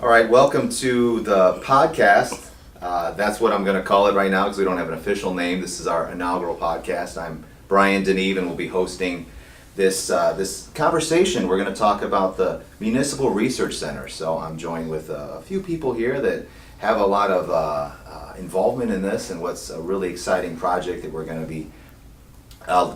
All right, welcome to the podcast. That's what I'm going to call it right now because we don't have an official name. This is our inaugural podcast. I'm Brian Deneve and we'll be hosting this conversation. We're going to talk about the Municipal Research Center. So I'm joined with a few people here that have a lot of involvement in this and what's a really exciting project that we're going to be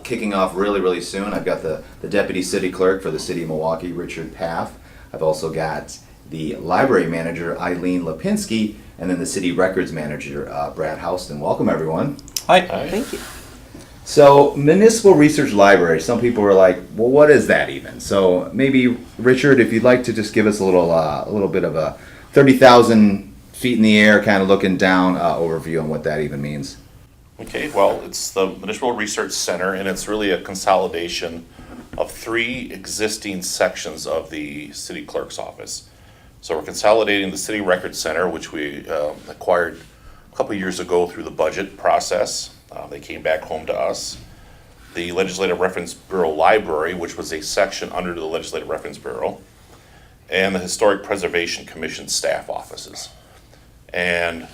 kicking off really soon. I've got the Deputy City Clerk for the City of Milwaukee, Richard Paff. I've also got the Library Manager, Eileen Lipinski, and then the City Records Manager, Brad Houston. Welcome, everyone. Hi. Thank you. So, Municipal Research Library, some people are like, well, what is that even? So, maybe, Richard, if you'd like to just give us a little bit of a 30,000 feet in the air, kind of looking down overview on what that even means. Okay, well, it's the Municipal Research Center, and it's really a consolidation of three existing sections of the City Clerk's office. So we're consolidating the City Records Center, which we acquired a couple years ago through the budget process. They came back home to us. The Legislative Reference Bureau Library, which was a section under the Legislative Reference Bureau, and the Historic Preservation Commission staff offices. And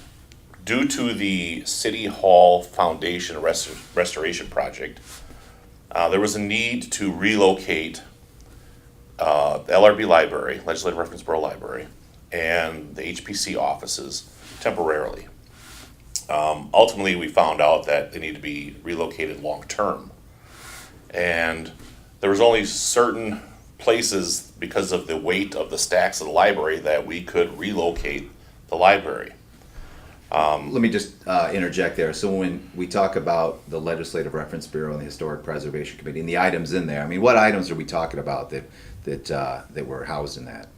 due to the City Hall Foundation Restoration Project, there was a need to relocate the LRB Library, Legislative Reference Bureau Library, and the HPC offices temporarily. Ultimately, we found out that they need to be relocated long-term. And there was only certain places, because of the weight of the stacks of the library, that we could relocate the library. Let me just interject there. So when we talk about the Legislative Reference Bureau and the Historic Preservation Committee and the items in there, I mean, what items are we talking about that were housed in that?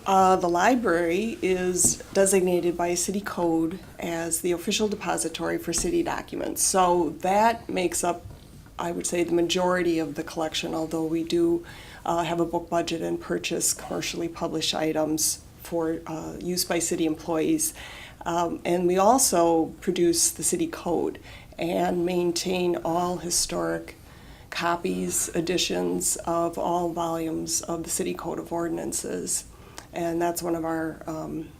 The library is designated by city code as the official depository for city documents. So that makes up, I would say, the majority of the collection, although we do have a book budget and purchase commercially published items for use by city employees. And we also produce the city code and maintain all historic copies, editions of all volumes of the city code of ordinances. And that's one of our,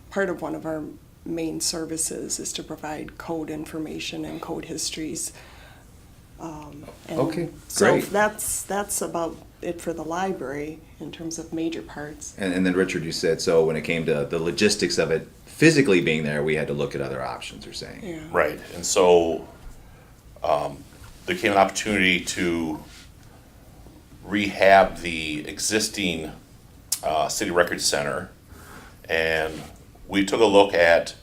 part of one of our main services is to provide code information and code histories. Okay, So great. that's about it for the library in terms of major parts. And then, Richard, you said, so when it came to the logistics of it physically being there, we had to look at other options, you're saying? Yeah. Right, and so there came an opportunity to rehab the existing City Records Center, and we took a look at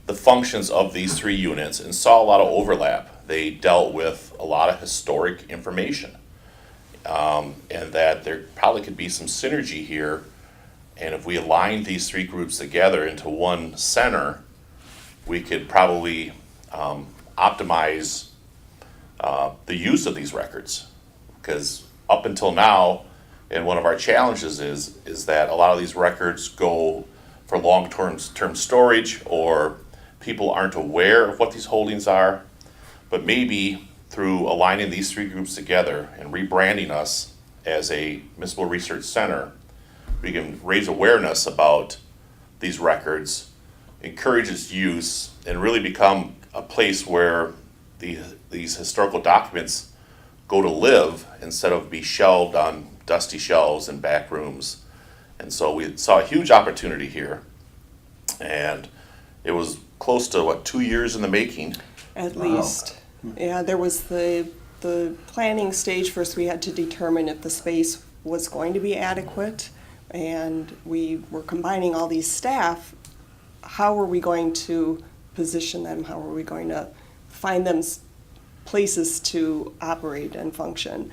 the functions of these three units and saw a lot of overlap. They dealt with a lot of historic information, and that there probably could be some synergy here. And if we aligned these three groups together into one center, we could probably optimize the use of these records. Because up until now, and one of our challenges is that a lot of these records go for long-term storage, or people aren't aware of what these holdings are. But maybe through aligning these three groups together and rebranding us as a Municipal Research Center, we can raise awareness about these records, encourage its use, and really become a place where these historical documents go to live instead of be shelved on dusty shelves in back rooms. And so we saw a huge opportunity here, and it was close to 2 years in the making. At Wow. least. Yeah, there was the planning stage. First, we had to determine if the space was going to be adequate, and we were combining all these staff. How were we going to position them? How were we going to find them places to operate and function?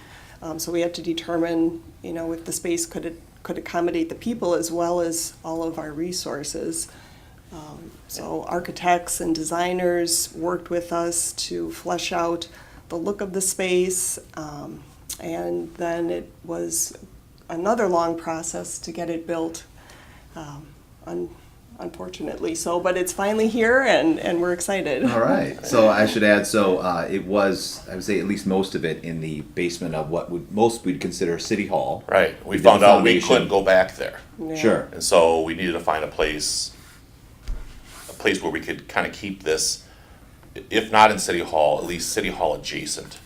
So we had to determine, if the space could accommodate the people as well as all of our resources. So architects and designers worked with us to flesh out the look of the space, and then it was another long process to get it built. unfortunately. So, but it's finally here, and we're excited. All right. So I should add, it was, I would say at least most of it in the basement of what we'd consider City Hall. Right, we did the found out we foundation. couldn't go back there. Yeah. Sure. And so we needed to find a place where we could kind of keep this, if not in City Hall, at least City Hall adjacent.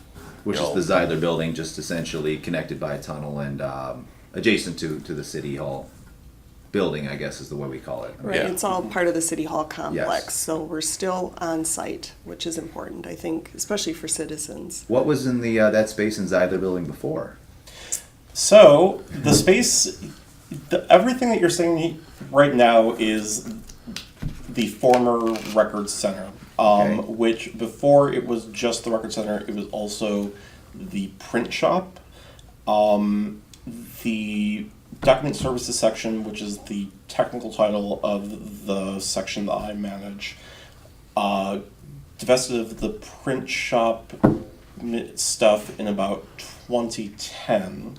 Which You is know, the Zeidler building, just essentially connected by a tunnel and adjacent to the City Hall building, I guess is the way we call it. Right, Yeah. it's all part of the City Hall complex, Yes. so we're still on site, which is important, I think, especially for citizens. What was in the that space in Zeidler building before? So the space, everything that you're saying right now is the former Records Center, Okay. which before it was just the Record Center, it was also the print shop, the document services section, which is the technical title of the section that I manage, divested of the print shop stuff in about 2010.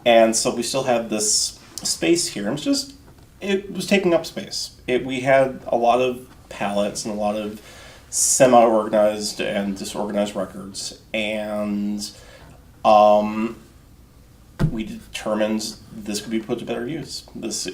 And so we still had this space here. It was taking up space. We had a lot of pallets and a lot of semi-organized and disorganized records. And we determined this could be put to better use. There's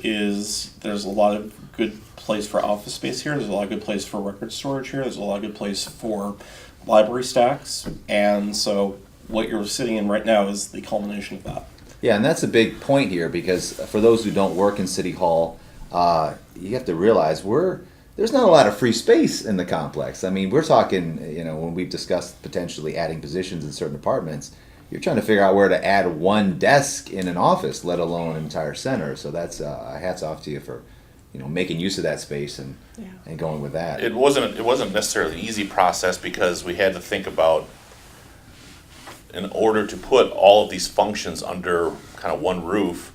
a lot of good place for office space here. There's a lot of good place for record storage here. There's a lot of good place for library stacks. And so what you're sitting in right now is the culmination of that. Yeah, and that's a big point here because for those who don't work in City Hall, you have to realize there's not a lot of free space in the complex. I mean, we're talking, when we've discussed potentially adding positions in certain departments, you're trying to figure out where to add one desk in an office, let alone an entire center. So that's hats off to you for, making use of that space and going with that. It wasn't necessarily an easy process because we had to think about, in order to put all of these functions under kind of one roof,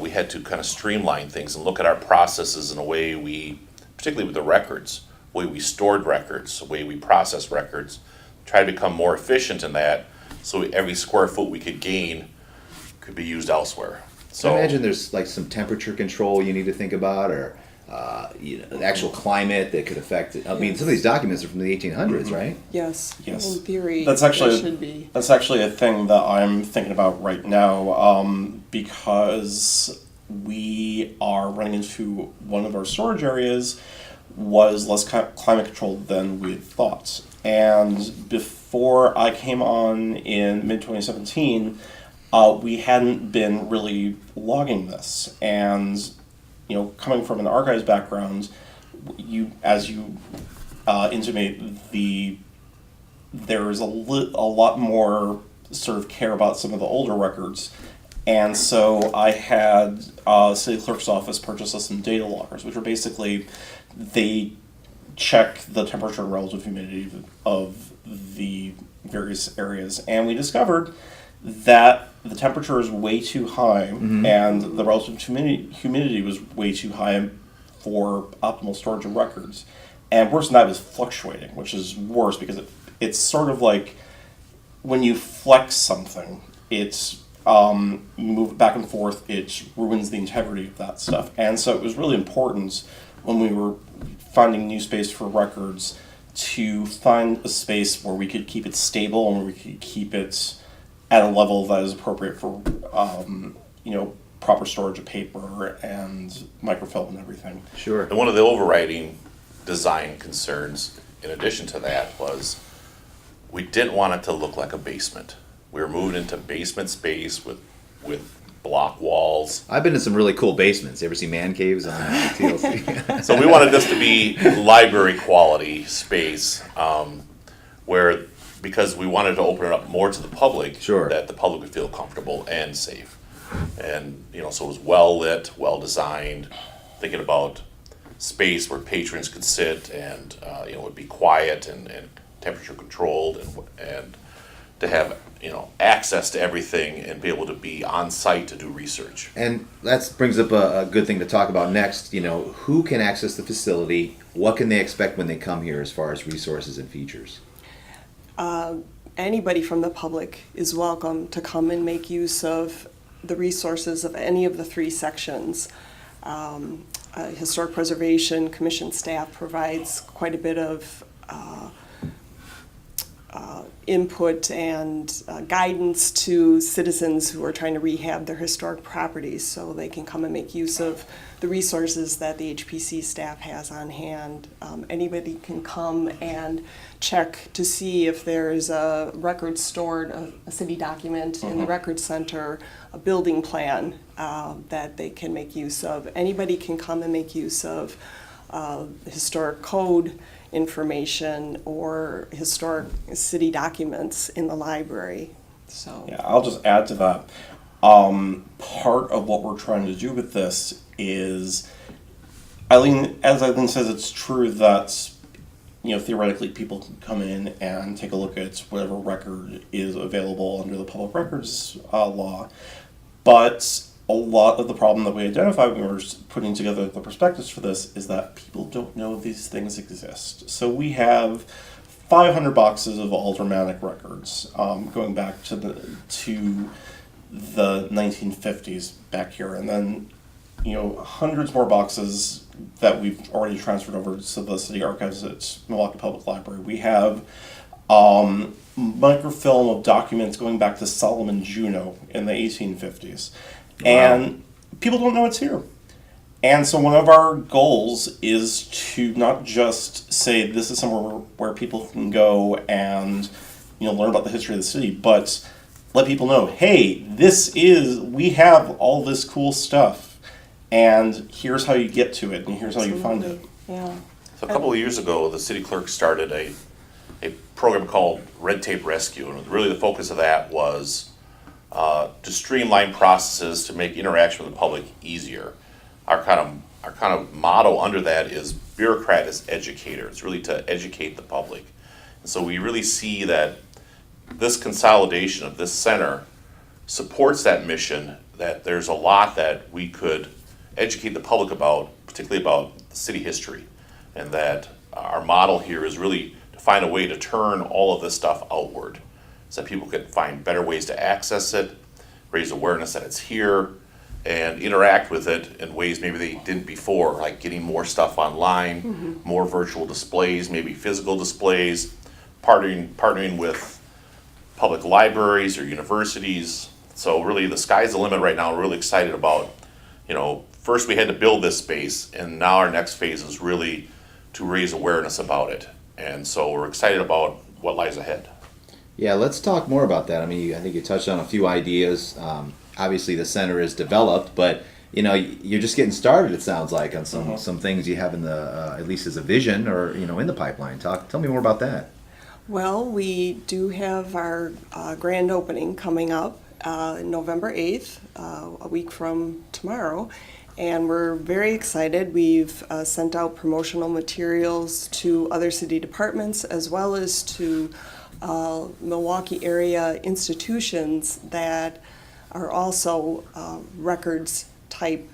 we had to kind of streamline things and look at our processes in a way particularly with the records, the way we stored records, the way we process records, try to become more efficient in that, so every square foot we could gain could be used elsewhere. So I imagine there's like some temperature control you need to think about, or the actual climate that could affect it. I mean, some of these documents are from the 1800s, right? Yes, Yes. in theory, That's actually it should be. That's actually a thing that I'm thinking about right now, because we are running into one of our storage areas was less climate controlled than we had thought. And before I came on in mid-2017, we hadn't been really logging this. And coming from an archives background, as you intimate, there is a lot more sort of care about some of the older records. And so I had city clerk's office purchase us some data loggers, which are basically, they check the temperature and relative humidity of the various areas. And we discovered that the temperature is way too high and the relative humidity was way too high for optimal storage of records. And worse than that, it was fluctuating, which is worse because it's sort of like when you flex something, it's move it back and forth, it ruins the integrity of that stuff. And so it was really important when we were finding new space for records to find a space where we could keep it stable and where we could keep it at a level that is appropriate for proper storage of paper and microfilm and everything. Sure. And one of the overriding design concerns, in addition to that, was we didn't want it to look like a basement. We were moving into basement space with block walls. I've been to some really cool basements. You ever see man caves on TLC? So we wanted this to be library quality space, because we wanted to open it up more to the public, Sure. that the public would feel comfortable and safe. And, so it was well lit, well designed, thinking about space where patrons could sit and, it would be quiet and temperature controlled and to have, access to everything and be able to be on site to do research. And that brings up a good thing to talk about next. Who can access the facility? What can they expect when they come here as far as resources and features? Anybody from the public is welcome to come and make use of the resources of any of the three sections. Historic Preservation Commission staff provides quite a bit of input and guidance to citizens who are trying to rehab their historic properties, so they can come and make use of the resources that the HPC staff has on hand. Anybody can come and check to see if there's a record stored, a city document in the record center, a building plan that they can make use of. Anybody can come and make use of historic code information or historic city documents in the library. So Yeah, I'll just add to that. Part of what we're trying to do with this is, as Eileen says, it's true that, theoretically people can come in and take a look at whatever record is available under the public records law. But a lot of the problem that we identified when we were putting together the prospectus for this is that people don't know these things exist. So we have 500 boxes of aldermanic records going back to the 1950s back here, and then hundreds more boxes that we've already transferred over to the city archives at Milwaukee Public Library. We have microfilm of documents going back to Solomon Juneau in the 1850s. And people don't know it's here. And so one of our goals is to not just say this is somewhere where people can go and learn about the history of the city, but let people know, hey, we have all this cool stuff, and here's how you get to it, and here's how you find it. Yeah. So a couple of years ago, the city clerk started a program called Red Tape Rescue, and really the focus of that was to streamline processes to make interaction with the public easier. Our kind of motto under that is bureaucrat as educator. It's really to educate the public. And so we really see that this consolidation of this center supports that mission, that there's a lot that we could educate the public about, particularly about city history. And that our model here is really to find a way to turn all of this stuff outward, so that people can find better ways to access it, raise awareness that it's here, and interact with it in ways maybe they didn't before, like getting more stuff online, more virtual displays, maybe physical displays, partnering with public libraries or universities. So really the sky's the limit right now. We're really excited about, first we had to build this space, and now our next phase is really to raise awareness about it. And so we're excited about what lies ahead. Yeah, let's talk more about that. I mean, I think you touched on a few ideas. Obviously, the center is developed, but you're just getting started. It sounds like on some things you have in the at least as a vision or in the pipeline. Tell me more about that. Well, we do have our grand opening coming up November 8th, a week from tomorrow, and we're very excited. We've sent out promotional materials to other city departments as well as to Milwaukee area institutions that are also records type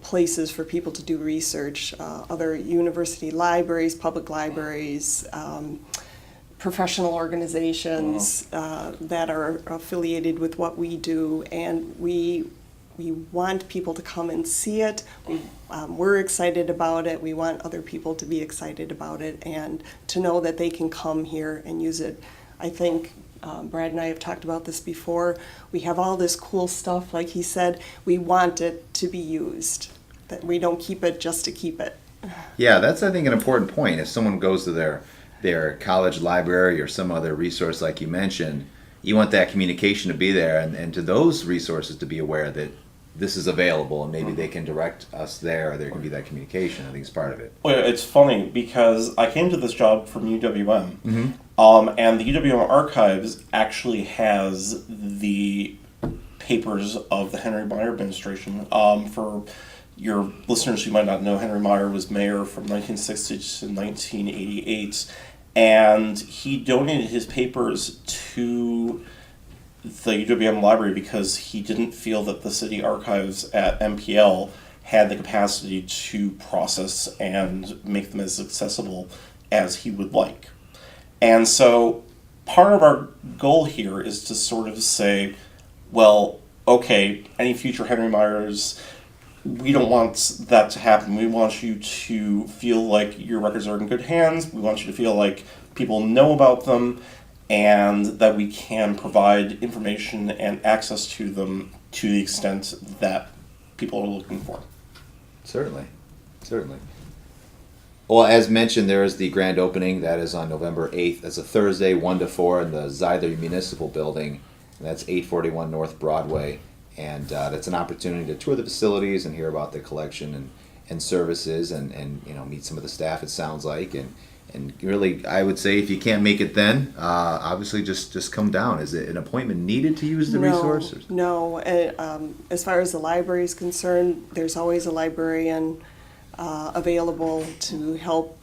places for people to do research, other university libraries, public libraries, professional organizations that are affiliated with what we do, and we want people to come and see it. We're excited about it. We want other people to be excited about it and to know that they can come here and use it. I think Brad and I have talked about this before. We have all this cool stuff, like he said. We want it to be used, that we don't keep it just to keep it. Yeah, that's, I think, an important point. If someone goes to their college library or some other resource like you mentioned, you want that communication to be there, and to those resources to be aware that this is available, and maybe they can direct us there, or there can be that communication. I think it's part of it. Well, it's funny because I came to this job from UWM, and the UWM archives actually has the papers of the Henry Meyer administration. For your listeners who might not know, Henry Meyer was mayor from 1960 to 1988, and he donated his papers to the UWM library because he didn't feel that the city archives at MPL had the capacity to process and make them as accessible as he would like. And so part of our goal here is to sort of say, well, okay, any future Henry Meyers we don't want that to happen. We want you to feel like your records are in good hands. We want you to feel like people know about them and that we can provide information and access to them to the extent that people are looking for. Certainly, certainly. Well, as mentioned, there is the grand opening. That is on November 8th. That's a Thursday, 1 to 4 in the Zyther Municipal Building. And that's 841 North Broadway. And that's an opportunity to tour the facilities and hear about the collection and services and meet some of the staff, it sounds like. And really, I would say if you can't make it then, obviously just come down. Is it an appointment needed to use the resources? No. As far as the library is concerned, there's always a librarian available to help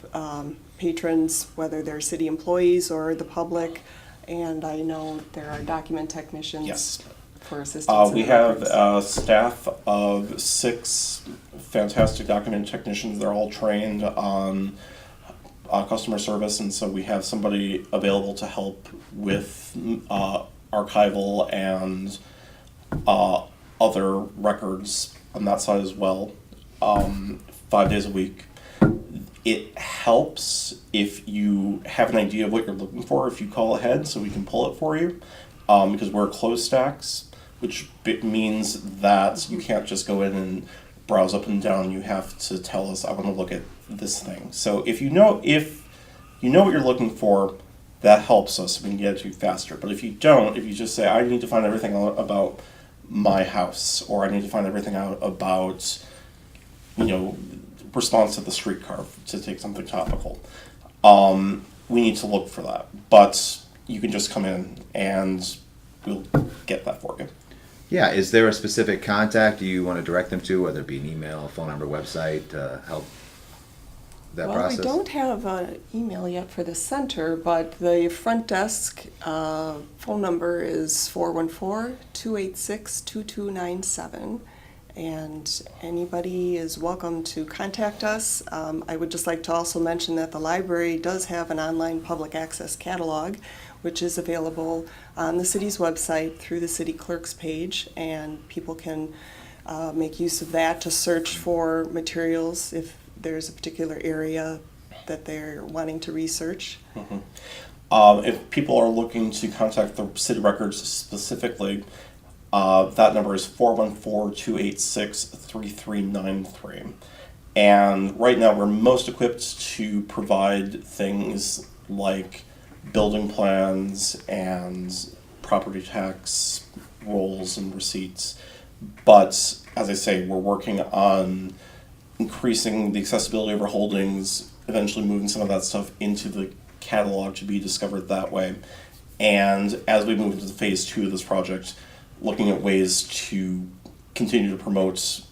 patrons, whether they're city employees or the public. And I know there are document technicians. Yes. For assistance. We have a staff of 6 fantastic document technicians. They're all trained on customer service, and so we have somebody available to help with archival and other records on that side as well, 5 days a week. It helps if you have an idea of what you're looking for, if you call ahead so we can pull it for you, because we're closed stacks, which means that you can't just go in and browse up and down. You have to tell us, I want to look at this thing. So if you know what you're looking for, that helps us. We can get it to you faster. But if you don't, if you just say, I need to find everything out about my house, or I need to find everything out about, response to the streetcar, to take something topical, we need to look for that. But you can just come in and we'll get that for you. Yeah, is there a specific contact you want to direct them to, whether it be an email, phone number, website, to help that process? Well, we don't have an email yet for the center, but the front desk phone number is 414-286-2297, and anybody is welcome to contact us. I would just like to also mention that the library does have an online public access catalog, which is available on the city's website through the city clerk's page, and people can make use of that to search for materials if there's a particular area that they're wanting to research. Mm-hmm. If people are looking to contact the city records specifically, that number is 414-286-3393. And right now we're most equipped to provide things like building plans and property tax rolls and receipts. But as I say, we're working on increasing the accessibility of our holdings, eventually moving some of that stuff into the catalog to be discovered that way. And as we move into phase 2 of this project, looking at ways to continue to promote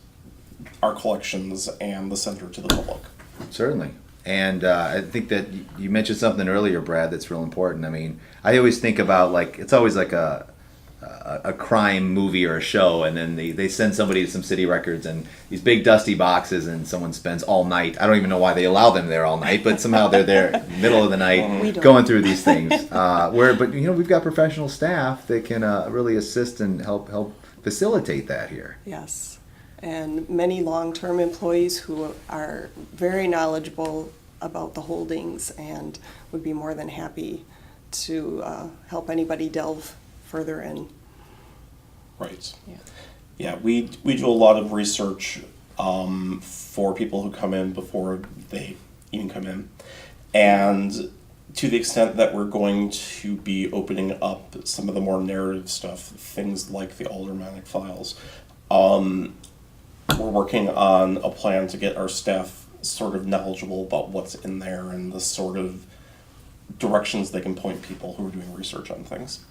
our collections and the center to the public. Certainly. And I think that you mentioned something earlier, Brad, that's real important. I mean, I always think about, like, it's always like a crime movie or a show, and then they send somebody to some city records and these big dusty boxes, and someone spends all night. I don't even know why they allow them there all night, but somehow they're there middle of the night going through these things. But we've got professional staff that can really assist and help facilitate that here. Yes. And many long-term employees who are very knowledgeable about the holdings and would be more than happy to help anybody delve further in. Right. Yeah. Yeah, we do a lot of research for people who come in before they even come in. And to the extent that we're going to be opening up some of the more narrative stuff, things like the aldermanic files, we're working on a plan to get our staff sort of knowledgeable about what's in there and the sort of directions they can point people who are doing research on things.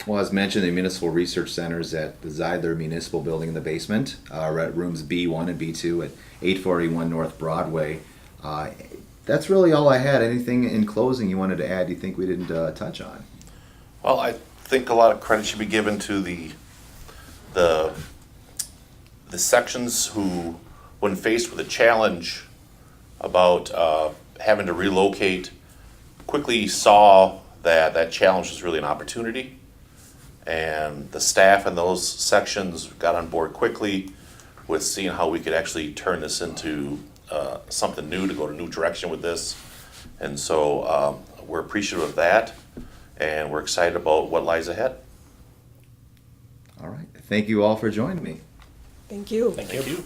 Well, as mentioned, the Municipal Research Center is at the Zyther Municipal Building in the basement. We're at rooms B1 and B2 at 841 North Broadway. That's really all I had. Anything in closing you wanted to add you think we didn't touch on? Well, I think a lot of credit should be given to the sections who, when faced with a challenge about having to relocate, quickly saw that challenge was really an opportunity. And the staff in those sections got on board quickly, with seeing how we could actually turn this into something new, to go to a new direction with this. And so we're appreciative of that, and we're excited about what lies ahead. All right. Thank you all for joining me. Thank you. Thank you.